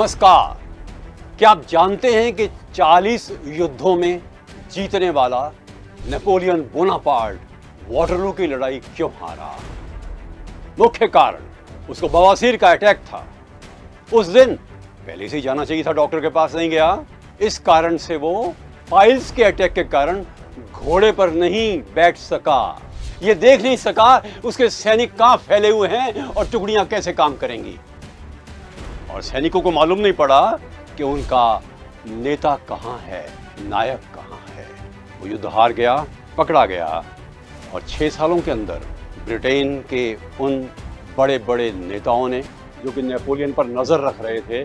नमस्कार। क्या आप जानते हैं कि 40 युद्धों में जीतने वाला नेपोलियन बोनापार्ट वाटरलू की लड़ाई क्यों हारा? मुख्य कारण उसको बवासीर का अटैक था। उस दिन पहले से ही जाना चाहिए था, डॉक्टर के पास नहीं गया। इस कारण से वो पाइल्स के अटैक के कारण घोड़े पर नहीं बैठ सका। ये देख नहीं सका उसके सैनिक कहां फैले हुए हैं और टुकड़ियां कैसे काम करेंगी। और सैनिकों को मालूम नहीं पड़ा कि उनका नेता कहां है, नायक कहां है। वो युद्ध हार गया, पकड़ा गया और 6 सालों के अंदर ब्रिटेन के उन बड़े बड़े नेताओं ने जो कि नेपोलियन पर नजर रख रहे थे,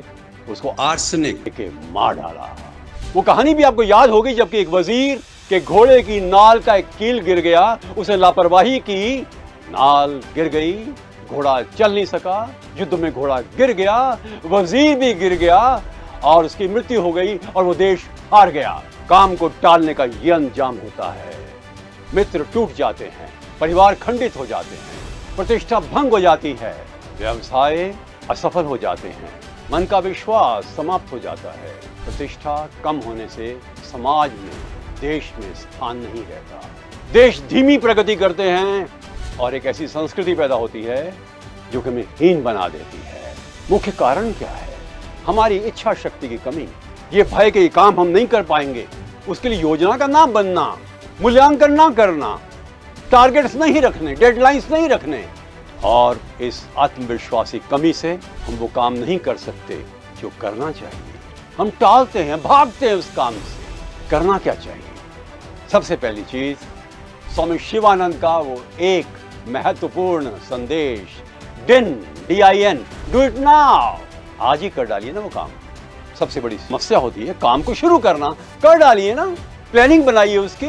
उसको आर्सेनिक के मार डाला। वो कहानी भी आपको याद होगी, जबकि एक वजीर के घोड़े की नाल का एक कील गिर गया, उसने लापरवाही की, नाल गिर गई, घोड़ा चल नहीं सका, युद्ध में घोड़ा गिर गया, वजीर भी गिर गया और उसकी मृत्यु हो गई और वो देश हार गया। काम को टालने का ये अंजाम होता है। मित्र टूट जाते हैं, परिवार खंडित हो जाते हैं, प्रतिष्ठा भंग हो जाती है, व्यवसाय असफल हो जाते हैं, मन का विश्वास समाप्त हो जाता है। प्रतिष्ठा कम होने से समाज में, देश में स्थान नहीं रहता। देश धीमी प्रगति करते हैं और एक ऐसी संस्कृति पैदा होती है जो कि हमें हीन बना देती है। मुख्य कारण क्या है? हमारी इच्छा शक्ति की कमी, ये भय के ये काम हम नहीं कर पाएंगे, उसके लिए योजना का ना बनना, मूल्यांकन ना करना, टारगेट्स नहीं रखने, डेडलाइंस नहीं रखने, और इस आत्मविश्वासी कमी से हम वो काम नहीं कर सकते जो करना चाहिए। हम टालते हैं, भागते हैं उस काम से। करना क्या चाहिए? सबसे पहली चीज, स्वामी शिवानंद का वो एक महत्वपूर्ण संदेश, DIN, डू इट नाउ। आज ही कर डालिए ना वो काम। सबसे बड़ी समस्या होती है काम को शुरू करना, कर डालिए ना। प्लानिंग बनाइए, उसकी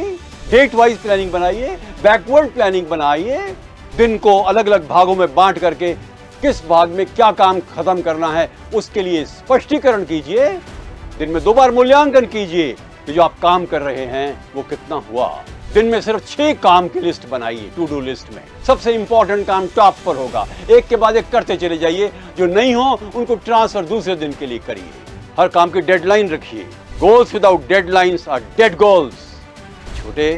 डेट वाइज प्लानिंग बनाइए, बैकवर्ड प्लानिंग बनाइए। दिन को अलग अलग भागों में बांट करके किस भाग में क्या काम खत्म करना है उसके लिए स्पष्टीकरण कीजिए। दिन में 2 बार मूल्यांकन कीजिए कि जो आप काम कर रहे हैं वो कितना हुआ। दिन में सिर्फ 6 काम की लिस्ट बनाइए, टू डू लिस्ट में। सबसे इंपॉर्टेंट काम टॉप पर होगा, एक के बाद एक करते चले जाइए। जो नहीं हो उनको ट्रांसफर दूसरे दिन के लिए करिए। हर काम की डेडलाइन रखिए। Goals without deadlines are dead goals. छोटे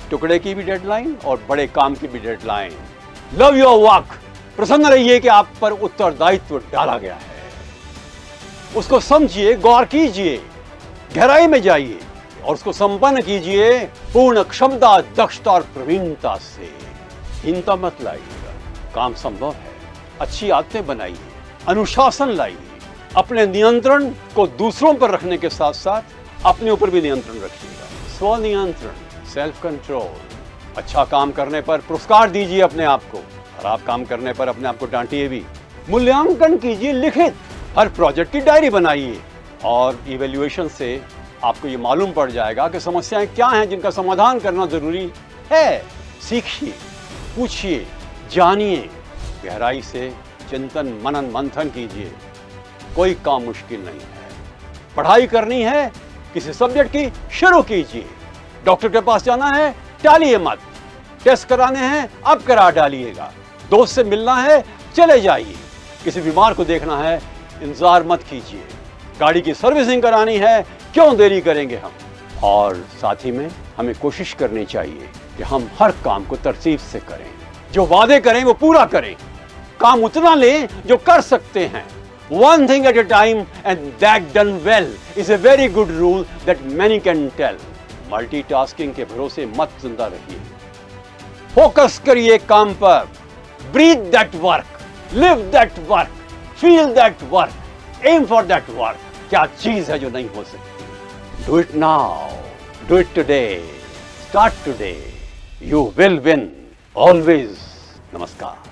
टुकड़े की भी डेडलाइन और बड़े काम की भी डेडलाइन। Love your work. प्रसन्न रहिए कि आप पर उत्तरदायित्व डाला गया है। उसको समझिए, गौर कीजिए, गहराई में जाइए और उसको संपन्न कीजिए पूर्ण क्षमता, दक्षता और प्रवीणता से। हीनता मत लाइएगा, काम संभव है। अच्छी आदतें बनाइए, अनुशासन लाइए। अपने नियंत्रण को दूसरों पर रखने के साथ साथ अपने ऊपर भी नियंत्रण रखिएगा। स्वनियंत्रण, सेल्फ कंट्रोल। अच्छा काम करने पर पुरस्कार दीजिए अपने आप को, खराब काम करने पर अपने आप को डांटिए भी। मूल्यांकन कीजिए लिखित, हर प्रोजेक्ट की डायरी बनाइए और इवैल्यूएशन से आपको ये मालूम पड़ जाएगा कि समस्याएं क्या हैं जिनका समाधान करना जरूरी है। सीखिए, पूछिए, जानिए, गहराई से चिंतन मनन मंथन कीजिए। कोई काम मुश्किल नहीं है। पढ़ाई करनी है किसी सब्जेक्ट की, शुरू कीजिए। डॉक्टर के पास जाना है, टालिए मत। टेस्ट कराने हैं, अब करा डालिएगा। दोस्त से मिलना है, चले जाइए। किसी बीमार को देखना है, इंतजार मत कीजिए। गाड़ी की सर्विसिंग करानी है, क्यों देरी करेंगे हम। और साथ ही में हमें कोशिश करनी चाहिए कि हम हर काम को तरतीब से करें। जो वादे करें वो पूरा करें। काम उतना लें जो कर सकते हैं। One thing at a time and that done well is a very good rule that many can tell. Multitasking के भरोसे मत जिंदा रहिए। फोकस करिए काम पर। Breathe that work, live that work, feel that work, aim for that work. क्या चीज है जो नहीं हो सकती? Do it now, do it today, start today. You will win, always. नमस्कार।